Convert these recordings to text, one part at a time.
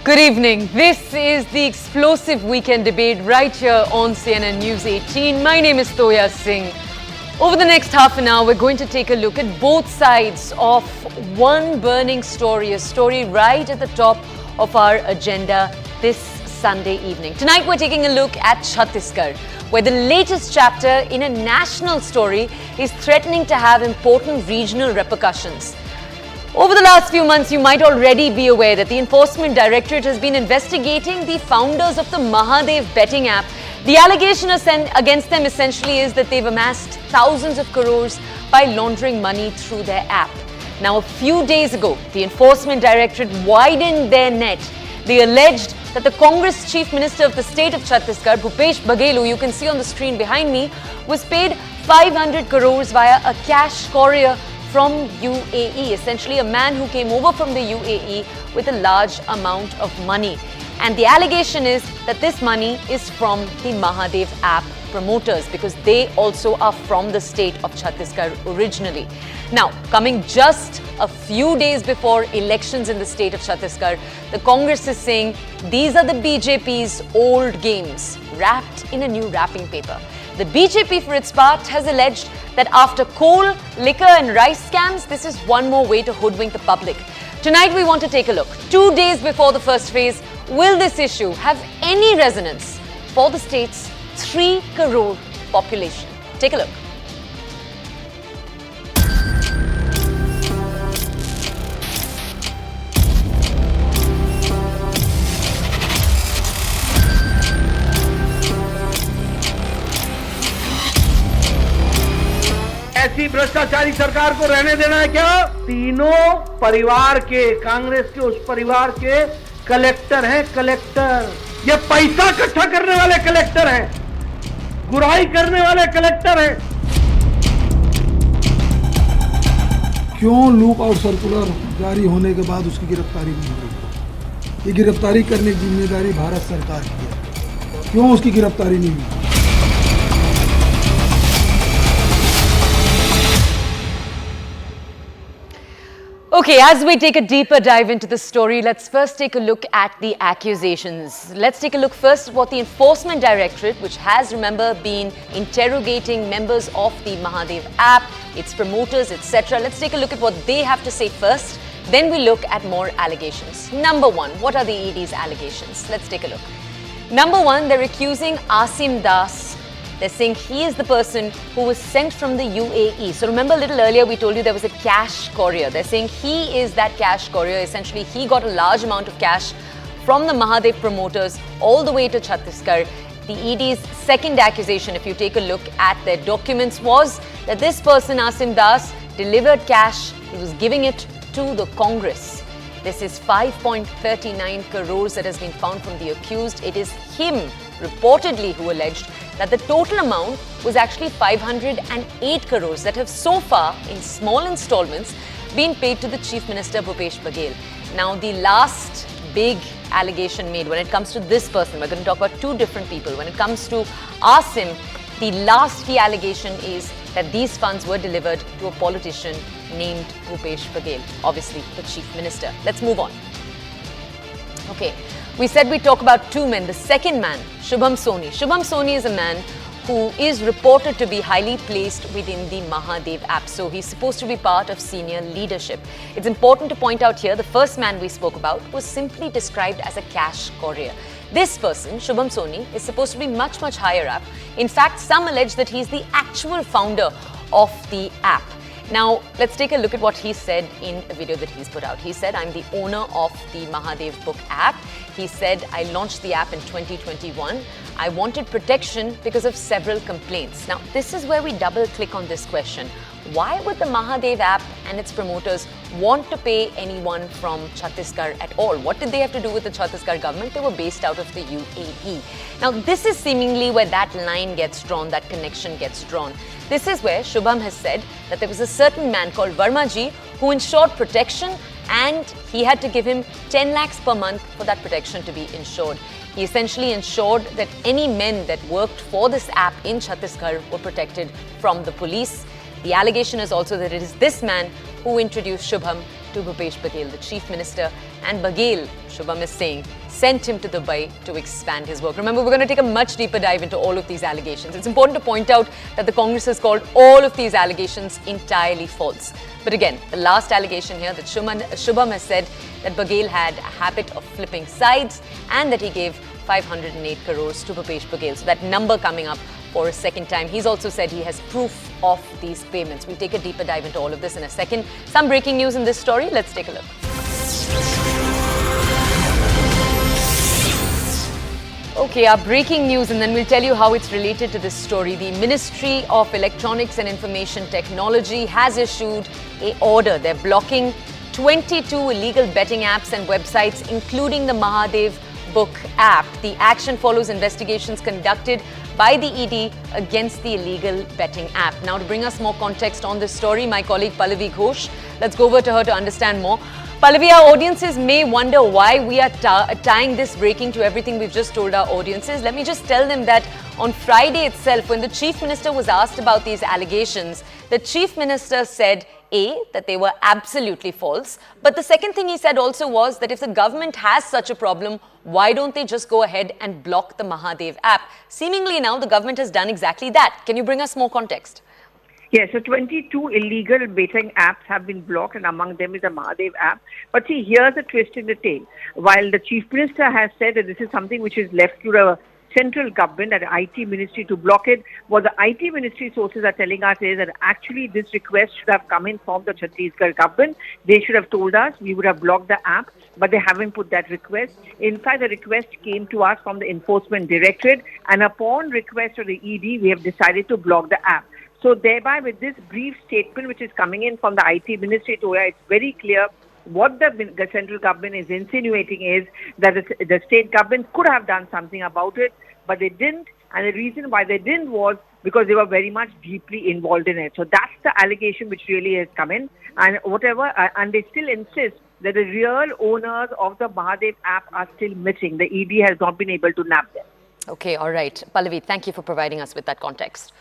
Good evening. This is the explosive weekend debate right here on CNN News 18. My name is Toya Singh. Over the next half an hour, we're going to take a look at both sides of one burning story, a story right at the top of our agenda this Sunday evening. Tonight, we're taking a look at Chhattisgarh, where the latest chapter in a national story is threatening to have important regional repercussions. Over the last few months, you might already be aware that the Enforcement Directorate has been investigating the founders of the Mahadev betting app. The allegation against them essentially is that they've amassed thousands of crores by laundering money through their app. Now, a few days ago, the Enforcement Directorate widened their net. They alleged that the Congress Chief Minister of the state of Chhattisgarh, Bhupesh Baghel, who you can see on the screen behind me, was paid 500 crores via a cash courier from UAE, essentially a man who came over from the UAE with a large amount of money. And the allegation is that this money is from the Mahadev app promoters because they also are from the state of Chhattisgarh originally. Now, coming just a few days before elections in the state of Chhattisgarh, the Congress is saying these are the BJP's old games wrapped in a new wrapping paper. The BJP, for its part, has alleged that after coal, liquor and rice scams, this is one more way to hoodwink the public. Tonight, we want to take a look. 2 days before the first phase, will this issue have any resonance for the state's 3 crore population? Take a look. ऐसी भ्रष्टाचारी सरकार को रहने देना है क्या? तीनों परिवार के, कांग्रेस के उस परिवार के कलेक्टर हैं, कलेक्टर। ये पैसा इकट्ठा करने वाले कलेक्टर हैं, गुराई करने वाले कलेक्टर हैं। क्यों लूप आउट सर्कुलर जारी होने के बाद उसकी गिरफ्तारी नहीं हुई? ये गिरफ्तारी करने की जिम्मेदारी भारत सरकार की है। क्यों उसकी गिरफ्तारी नहीं हुई? Okay, as we take a deeper dive into the story, let's first take a look at the accusations. Let's take a look first at what the Enforcement Directorate, which has, remember, been interrogating members of the Mahadev app, its promoters, etc. Let's take a look at what they have to say first. Then we look at more allegations. Number one, what are the ED's allegations? Let's take a look. Number one, they're accusing Asim Das. They're saying he is the person who was sent from the UAE. So remember a little earlier we told you there was a cash courier. They're saying he is that cash courier. Essentially, he got a large amount of cash from the Mahadev promoters all the way to Chhattisgarh. The ED's second accusation, if you take a look at their documents, was that this person, Asim Das, delivered cash. He was giving it to the Congress. This is 5.39 crores that has been found from the accused. It is him, reportedly, who alleged that the total amount was actually 508 crores that have so far, in small installments, been paid to the Chief Minister Bhupesh Baghel. Now, the last big allegation made when it comes to this person, we're going to talk about two different people. When it comes to Asim, the last key allegation is that these funds were delivered to a politician named Bhupesh Baghel, obviously the Chief Minister. Let's move on. Okay. We said we'd talk about two men. The second man, Shubham Soni. Shubham Soni is a man who is reported to be highly placed within the Mahadev app. So he's supposed to be part of senior leadership. It's important to point out here, the first man we spoke about was simply described as a cash courier. This person, Shubham Soni, is supposed to be much, much higher up. In fact, some allege that he's the actual founder of the app. Now, let's take a look at what he said in a video that he's put out. He said, I'm the owner of the Mahadev book app. He said, I launched the app in 2021. I wanted protection because of several complaints. Now, this is where we double click on this question. Why would the Mahadev app and its promoters want to pay anyone from Chhattisgarh at all? What did they have to do with the Chhattisgarh government? They were based out of the UAE. Now, this is seemingly where that line gets drawn, that connection gets drawn. This is where Shubham has said that there was a certain man called Vermaji who ensured protection, and he had to give him 10 lakhs per month for that protection to be insured. He essentially ensured that any men that worked for this app in Chhattisgarh were protected from the police. The allegation is also that it is this man who introduced Shubham to Bhupesh Baghel, the Chief Minister, and Baghel, Shubham is saying, sent him to Dubai to expand his work. Remember, we're going to take a much deeper dive into all of these allegations. It's important to point out that the Congress has called all of these allegations entirely false. But again, the last allegation here that Shubham has said that Baghel had a habit of flipping sides and that he gave 508 crores to Bhupesh Baghel. So that number coming up for a second time. He's also said he has proof of these payments. We'll take a deeper dive into all of this in a second. Some breaking news in this story. Let's take a look. Okay, our breaking news, and then we'll tell you how it's related to this story. The Ministry of Electronics and Information Technology has issued an order. They're blocking 22 illegal betting apps and websites, including the Mahadev book app. The action follows investigations conducted by the ED against the illegal betting app. Now, to bring us more context on this story, my colleague Pallavi Ghosh. Let's go over to her to understand more. Pallavi, our audiences may wonder why we are tying this breaking to everything we've just told our audiences. Let me just tell them that on Friday itself, when the Chief Minister was asked about these allegations, the Chief Minister said, A, that they were absolutely false. But the second thing he said also was that if the government has such a problem, why don't they just go ahead and block the Mahadev app? Seemingly now the government has done exactly that. Can you bring us more context? Yes, so 22 illegal betting apps have been blocked, and among them is the Mahadev app. But see, here's a twist in the tale. While the Chief Minister has said that this is something which is left to the central government and the IT ministry to block it, what the IT ministry sources are telling us is that actually this request should have come in from the Chhattisgarh government. They should have told us, we would have blocked the app, but they haven't put that request. In fact, the request came to us from the Enforcement Directorate, and upon request of the ED, we have decided to block the app. So thereby, with this brief statement which is coming in from the IT ministry, Toya, it's very clear what the central government is insinuating is that the state government could have done something about it, but they didn't. And the reason why they didn't was because they were very much deeply involved in it. So that's the allegation which really has come in. And and they still insist that the real owners of the Mahadev app are still missing. The ED has not been able to nab them. Okay, all right. Pallavi, thank you for providing us with that context.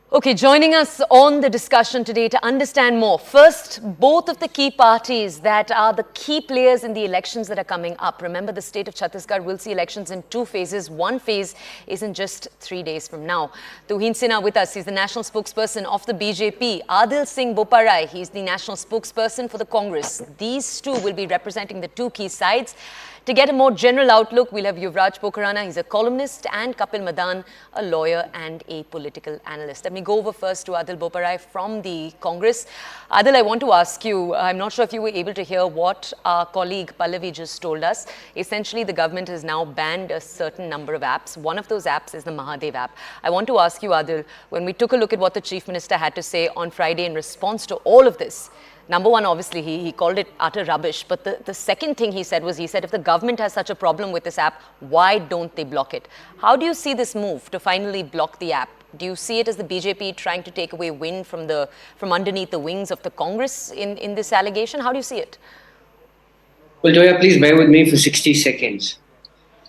Okay, joining us on the discussion today to understand more. First, both of the key parties that are the key players in the elections that are coming up. Remember, the state of Chhattisgarh will see elections in 2 phases. One phase is in just 3 days from now. Tuhin Sinha with us. He's the national spokesperson of the BJP. Adil Singh Boparai, he's the national spokesperson for the Congress. These two will be representing the 2 key sides. To get a more general outlook, we'll have Yuvraj Pokharana. He's a columnist, and Kapil Madan, a lawyer and a political analyst. Let me go over first to Adil Boparai from the Congress. Adil, I want to ask you, I'm not sure if you were able to hear what our colleague Pallavi just told us. Essentially, the government has now banned a certain number of apps. One of those apps is the Mahadev app. I want to ask you, Adil, when we took a look at what the Chief Minister had to say on Friday in response to all of this, number one, obviously, he called it utter rubbish. But the second thing he said was, he said, if the government has such a problem with this app, why don't they block it? How do you see this move to finally block the app? Do you see it as the BJP trying to take away wind from underneath the wings of the Congress in this allegation? How do you see it? Well, Toya, please bear with me for 60 seconds.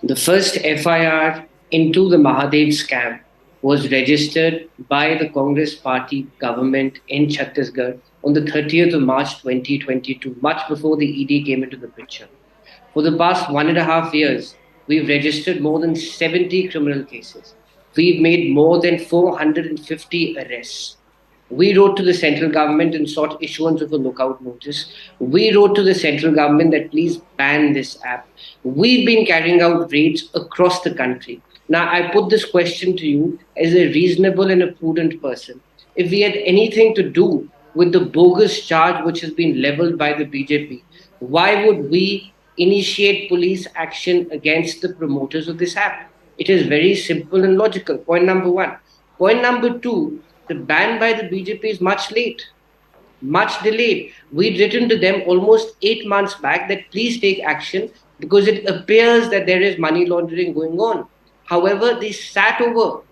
The first FIR into the Mahadev scam was registered by the Congress party government in Chhattisgarh on the 30th of March 2022, much before the ED came into the picture. For the past 1.5 years, we've registered more than 70 criminal cases. We've made more than 450 arrests. We wrote to the central government and sought issuance of a lookout notice. We wrote to the central government that please ban this app. We've been carrying out raids across the country. Now, I put this question to you as a reasonable and a prudent person. If we had anything to do with the bogus charge which has been leveled by the BJP, why would we initiate police action against the promoters of this app? It is very simple and logical. Point number one. Point number two, the ban by the BJP is much late, much delayed. We'd written to them almost 8 months back that please take action because it appears that there is money laundering going on. However, they sat over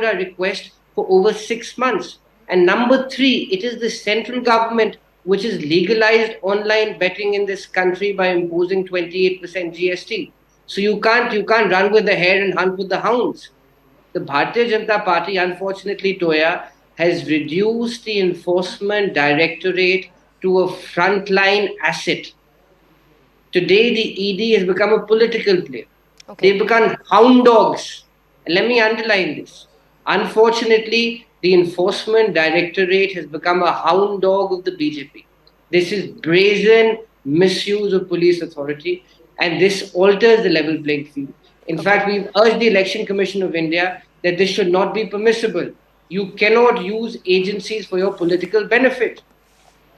our request for over 6 months. And number three, it is the central government which has legalized online betting in this country by imposing 28% GST. So you can't run with the hare and hunt with the hounds. The Bharatiya Janata Party, unfortunately, Toya, has reduced the Enforcement Directorate to a frontline asset. Today, the ED has become a political player. Okay. They've become hound dogs. And let me underline this. Unfortunately, the Enforcement Directorate has become a hound dog of the BJP. This is brazen misuse of police authority, and this alters the level playing field. In fact, we've urged the Election Commission of India that this should not be permissible. You cannot use agencies for your political benefit.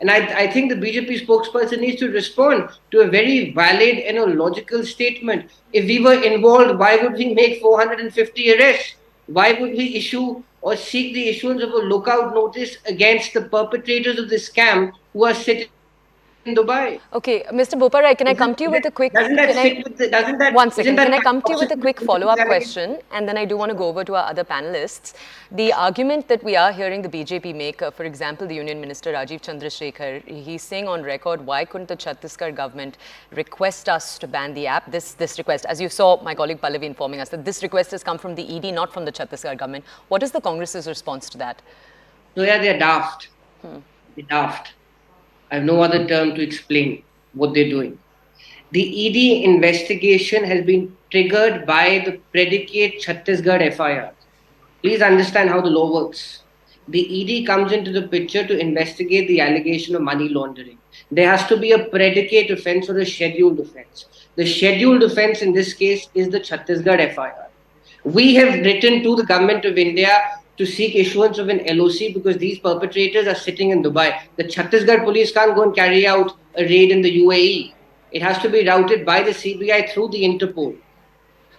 And I think the BJP spokesperson needs to respond to a very valid and a logical statement. If we were involved, why would we make 450 arrests? Why would we issue or seek the issuance of a lookout notice against the perpetrators of this scam who are sitting in Dubai? Okay, Mr. Boparai, can I come to you with a quick... Doesn't that can I- sit with the, doesn't that, One isn't second. that Can I come to you with a possible quick with follow-up these allegations? question? And then I do want to go over to our other panelists. The argument that we are hearing the BJP make, for example, the Union Minister Rajiv Chandrasekhar, he's saying on record, why couldn't the Chhattisgarh government request us to ban the app? This request, as you saw my colleague Pallavi informing us, that this request has come from the ED, not from the Chhattisgarh government. What is the Congress's response to that? So yeah, they're daft. They're daft. I have no other term to explain what they're doing. The ED investigation has been triggered by the predicate Chhattisgarh FIR. Please understand how the law works. The ED comes into the picture to investigate the allegation of money laundering. There has to be a predicate offense or a scheduled offense. The scheduled offense in this case is the Chhattisgarh FIR. We have written to the government of India to seek issuance of an LOC because these perpetrators are sitting in Dubai. The Chhattisgarh police can't go and carry out a raid in the UAE. It has to be routed by the CBI through the Interpol.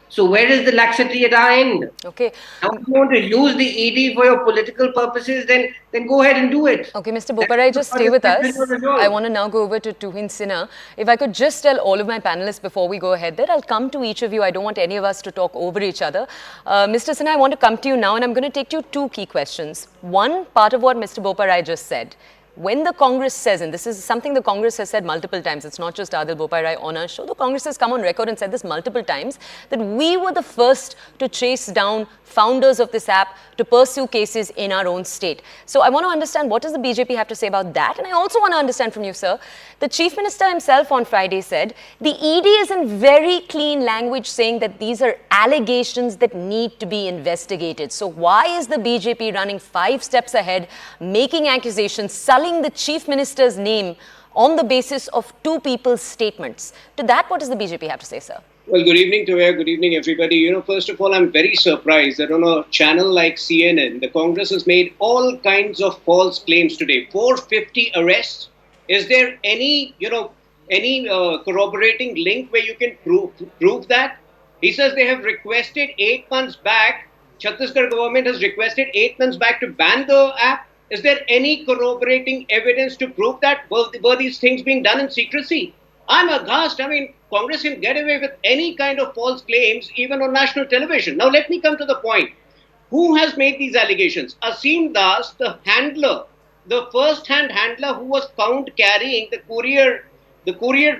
So where is the laxity at our end? Okay. Now, if you want to use the ED for your political purposes, then go ahead and do it. Okay, Mr. Boparai, just stay with us. I want to now go over to Tuhin Sinha. If I could just tell all of my panelists before we go ahead that I'll come to each of you. I don't want any of us to talk over each other. Mr. Sinha, I want to come to you now, and I'm going to take you two key questions. One, part of what Mr. Boparai just said. When the Congress says, and this is something the Congress has said multiple times, it's not just Adil Boparai on our show, the Congress has come on record and said this multiple times, that we were the first to chase down founders of this app to pursue cases in our own state. So I want to understand, what does the BJP have to say about that? And I also want to understand from you, sir, the Chief Minister himself on Friday said the ED is in very clean language saying that these are allegations that need to be investigated. So why is the BJP running 5 steps ahead, making accusations, sullying the Chief Minister's name on the basis of 2 people's statements? To that, what does the BJP have to say, sir? Well, good evening to you. Good evening, everybody. First of all, I'm very surprised that on a channel like CNN, the Congress has made all kinds of false claims today. 450 arrests. Is there any corroborating link where you can prove that? He says they have requested 8 months back. Chhattisgarh government has requested 8 months back to ban the app. Is there any corroborating evidence to prove that? Were these things being done in secrecy? I'm aghast. I mean, Congress can get away with any kind of false claims, even on national television. Now, let me come to the point. Who has made these allegations? Asim Das, the handler, the first-hand handler who was found carrying the courier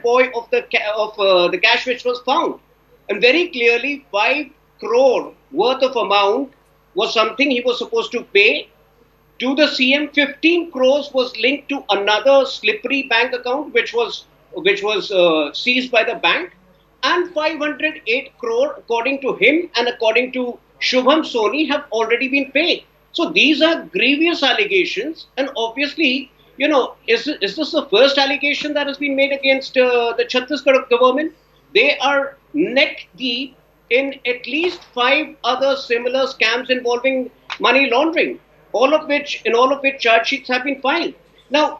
boy of the cash which was found. And very clearly, 5 crore worth of amount was something he was supposed to pay to the CM. 15 crores was linked to another slippery bank account which was seized by the bank, and 508 crore according to him and according to Shubham Soni have already been paid. So these are grievous allegations, and obviously, is this the first allegation that has been made against the Chhattisgarh government? They are neck deep in at least 5 other similar scams involving money laundering, all of which charge sheets have been filed. Now,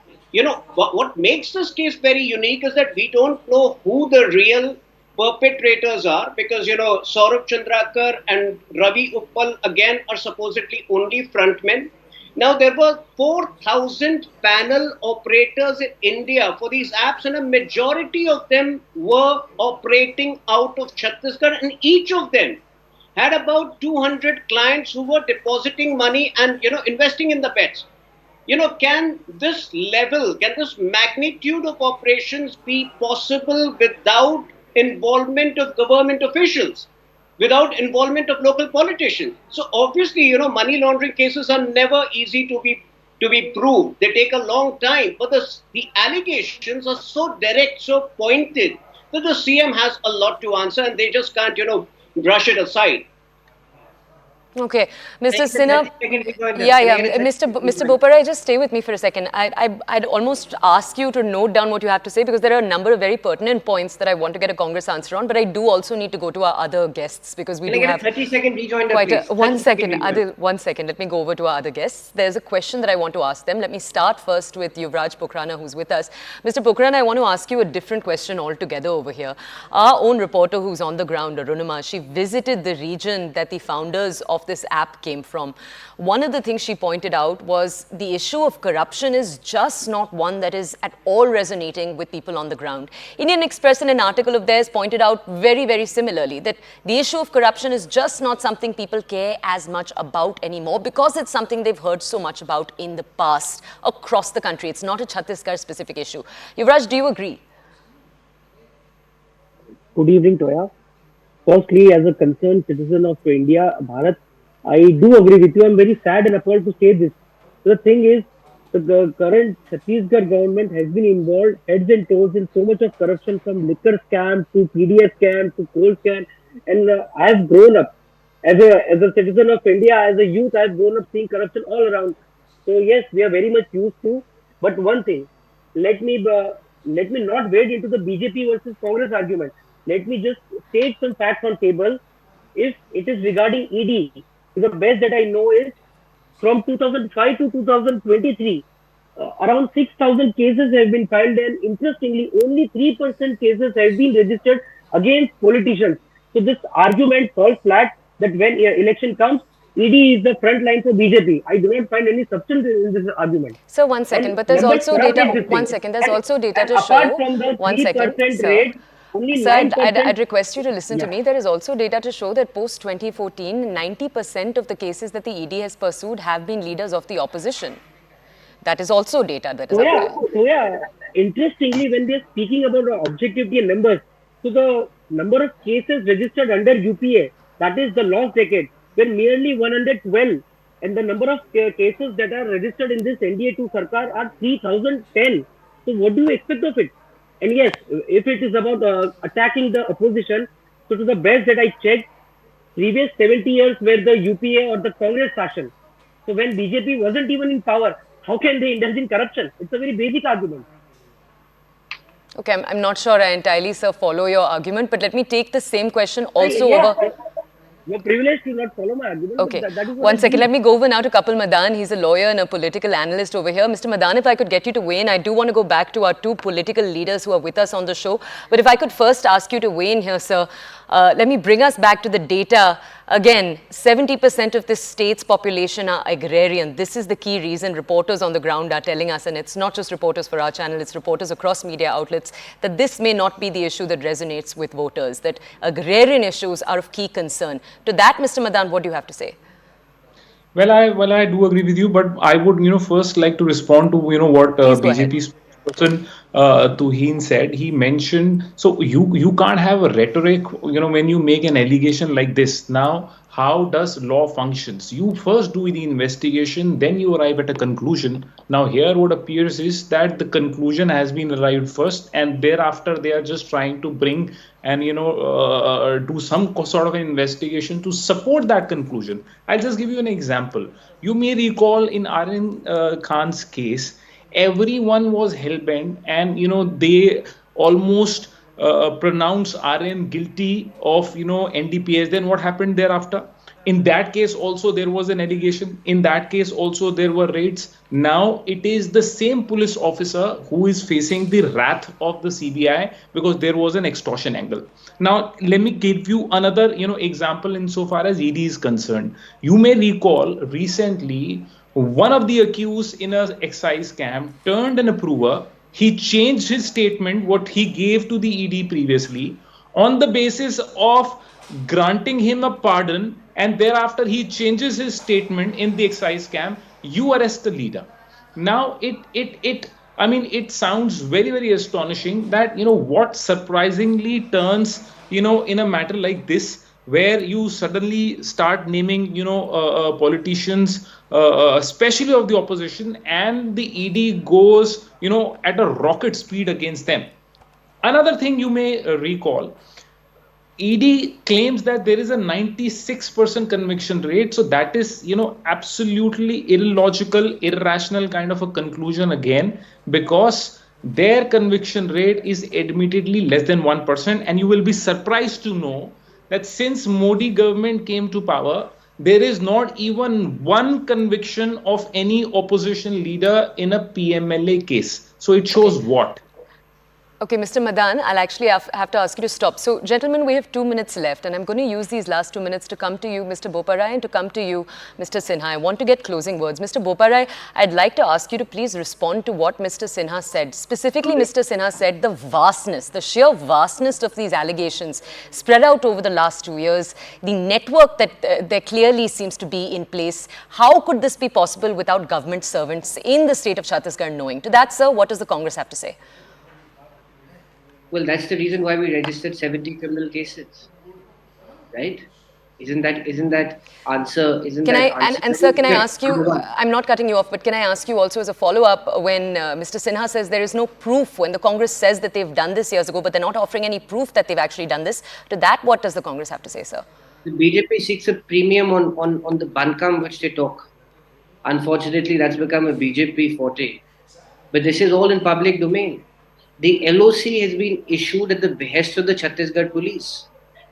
what makes this case very unique is that we don't know who the real perpetrators are, because, Saurabh Chandrakar and Ravi Uppal again are supposedly only frontmen. Now, there were 4,000 panel operators in India for these apps, and a majority of them were operating out of Chhattisgarh, and each of them had about 200 clients who were depositing money and, investing in the bets. Can this magnitude of operations be possible without involvement of government officials, without involvement of local politicians? So obviously, money laundering cases are never easy to be to be proved. They take a long time, but the allegations are so direct, so pointed, that the CM has a lot to answer, and they just can't, brush it aside. Okay, Mr. Can I Sinha. get a 30-second rejoinder? Yeah, Can I yeah. get a Mr. 30-second Mr. rejoinder? Boparai, just stay with me for a second. I'd almost ask you to note down what you have to say because there are a number of very pertinent points that I want to get a Congress answer on. But I do also need to go to our other guests because we Can I do get have a 30-second rejoinder, quite please? a 1 second. 30-second rejoinder. Adil, 1 second. Let me go over to our other guests. There's a question that I want to ask them. Let me start first with Yuvraj Pokhrana, who's with us. Mr. Pokhrana, I want to ask you a different question altogether over here. Our own reporter who's on the ground, Arunima, she visited the region that the founders of this app came from. One of the things she pointed out was the issue of corruption is just not one that is at all resonating with people on the ground. Indian Express in an article of theirs pointed out very, very similarly that the issue of corruption is just not something people care as much about anymore because it's something they've heard so much about in the past across the country. It's not a Chhattisgarh specific issue. Yuvraj, do you agree? Good evening, Toya. Firstly, as a concerned citizen of India, Bharat, I do agree with you. I'm very sad and appalled to say this. The thing is, the current Chhattisgarh government has been involved heads and toes in so much of corruption from liquor scam to PDS scam to coal scam. And I have grown up as a citizen of India, as a youth, I have grown up seeing corruption all around. So yes, we are very much used to. But one thing, let me not wade into the BJP versus Congress argument. Let me just state some facts on table. If it is regarding ED, the best that I know is from 2005 to 2023, around 6,000 cases have been filed, and interestingly, only 3% cases have been registered against politicians. So this argument falls flat that when election comes, ED is the front line for BJP. I do not find any substance in this argument. So 1 second, And but there's number also 12 data. is this 1 thing. second, there's And- also data and to apart show. from the 1 second, 3% sir. rate, only Sir, 9%. I'd request you to listen to Yeah. me. There is also data to show that post 2014, 90% of the cases that the ED has pursued have been leaders of the opposition. That is also data that is So up yeah, there. so yeah. Interestingly, when they're speaking about objectivity and numbers, so the number of cases registered under UPA, that is the last decade, were merely 112, and the number of cases that are registered in this NDA2 Sarkar are 3,010. So what do you expect of it? And yes, if it is about attacking the opposition, so to the best that I checked, previous 70 years were the UPA or the Congress fashion. So when BJP wasn't even in power, how can they indulge in corruption? It's a very basic argument. Okay, I'm not sure I entirely, sir, follow your argument, but let me take the same question also Yeah, over. you're privileged to not follow my argument. Okay, But that is what 1 I second. believe. Let me go over now to Kapil Madan. He's a lawyer and a political analyst over here. Mr. Madan, if I could get you to weigh in, I do want to go back to our two political leaders who are with us on the show. But if I could first ask you to weigh in here, sir, let me bring us back to the data. Again, 70% of this state's population are agrarian. This is the key reason reporters on the ground are telling us, and it's not just reporters for our channel, it's reporters across media outlets, that this may not be the issue that resonates with voters, that agrarian issues are of key concern. To that, Mr. Madan, what do you have to say? Well, I do agree with you, but I would, first like to respond to, what Please go ahead. BJP's person Tuhin said. He mentioned, so you can't have a rhetoric, when you make an allegation like this. Now, how does law functions? You first do the investigation, then you arrive at a conclusion. Now, here what appears is that the conclusion has been arrived first, and thereafter they are just trying to bring and do some sort of an investigation to support that conclusion. I'll just give you an example. You may recall in Aryan Khan's case, everyone was hell-bent, and they almost pronounced Aryan guilty of NDPS. Then what happened thereafter? In that case also there was an allegation. In that case also there were raids. Now it is the same police officer who is facing the wrath of the CBI because there was an extortion angle. Now let me give you another example insofar as ED is concerned. You may recall recently one of the accused in an excise scam turned an approver. He changed his statement, what he gave to the ED previously, on the basis of granting him a pardon, and thereafter he changes his statement in the excise scam. You arrest the leader. Now it sounds very, very astonishing that what surprisingly turns in a matter like this, where you suddenly start naming, politicians, especially of the opposition, and the ED goes, at a rocket speed against them. Another thing you may recall, ED claims that there is a 96% conviction rate. So that is, absolutely illogical, irrational kind of a conclusion again, because their conviction rate is admittedly less than 1%. And you will be surprised to know that since Modi government came to power, there is not even one conviction of any opposition leader in a PMLA case. So it shows what? Okay, Mr. Madan, I'll actually have to ask you to stop. So, gentlemen, we have 2 minutes left, and I'm going to use these last 2 minutes to come to you, Mr. Boparai, and to come to you, Mr. Sinha. I want to get closing words. Mr. Boparai, I'd like to ask you to please respond to what Mr. Sinha said. Specifically, Mr. Sinha said the vastness, the sheer vastness of these allegations spread out over the last 2 years, the network that there clearly seems to be in place. How could this be possible without government servants in the state of Chhattisgarh knowing? To that, sir, what does the Congress have to say? Well, that's the reason why we registered 70 criminal cases, right? Isn't that answer? And sir, can I ask you? I'm not cutting you off, but can I ask you also as a follow-up? When Mr. Sinha says there is no proof, when the Congress says that they've done this years ago, but they're not offering any proof that they've actually done this, to that, what does the Congress have to say, sir? The BJP seeks a premium on the bankam which they talk. Unfortunately, that's become a BJP forte. But this is all in public domain. The LOC has been issued at the behest of the Chhattisgarh police.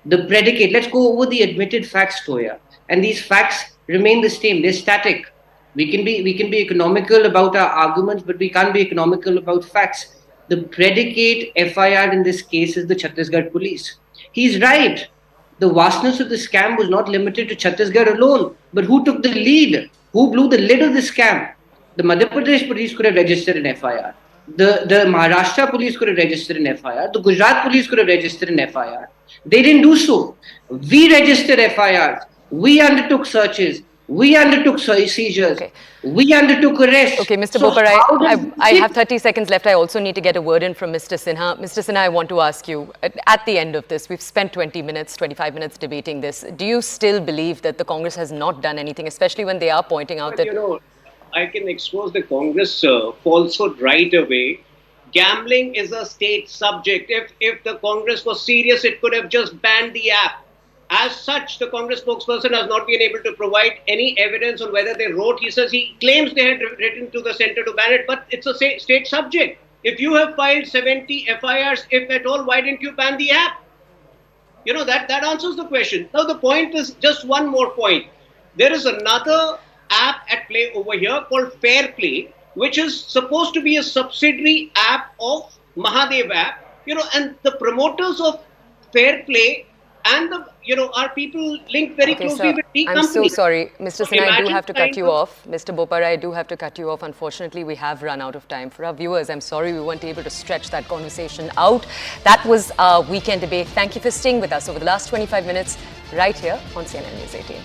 The predicate, let's go over the admitted facts, Toya. And these facts remain the same, they're static. We can be economical about our arguments, but we can't be economical about facts. The predicate FIR in this case is the Chhattisgarh police. He's right. The vastness of the scam was not limited to Chhattisgarh alone. But who took the lead? Who blew the lid of the scam? The Madhya Pradesh police could have registered an FIR. The Maharashtra police could have registered an FIR. The Gujarat police could have registered an FIR. They didn't do so. We registered FIRs. We undertook searches. We undertook seizures. Okay. We undertook arrests. Okay, Mr. Boparai, I have 30 seconds left. I also need to get a word in from Mr. Sinha. Mr. Sinha, I want to ask you, at the end of this, we've spent 20 minutes, 25 minutes debating this. Do you still believe that the Congress has not done anything, especially when they are pointing out that... I can expose the Congress falsehood right away. Gambling is a state subject. If the Congress was serious, it could have just banned the app. As such, the Congress spokesperson has not been able to provide any evidence on whether they wrote. He claims they had written to the center to ban it, but it's a state subject. If you have filed 70 FIRs, if at all, why didn't you ban the app? That answers the question. Now, the point is just one more point. There is another app at play over here called Fair Play, which is supposed to be a subsidiary app of Mahadev app, and the promoters of Fair Play and are people linked very closely with the company. I'm so sorry, Mr. Sinha, I do have to cut you off. Mr. Boparai, I do have to cut you off. Unfortunately, we have run out of time. For our viewers, I'm sorry we weren't able to stretch that conversation out. That was our weekend debate. Thank you for staying with us over the last 25 minutes right here on CNN News 18.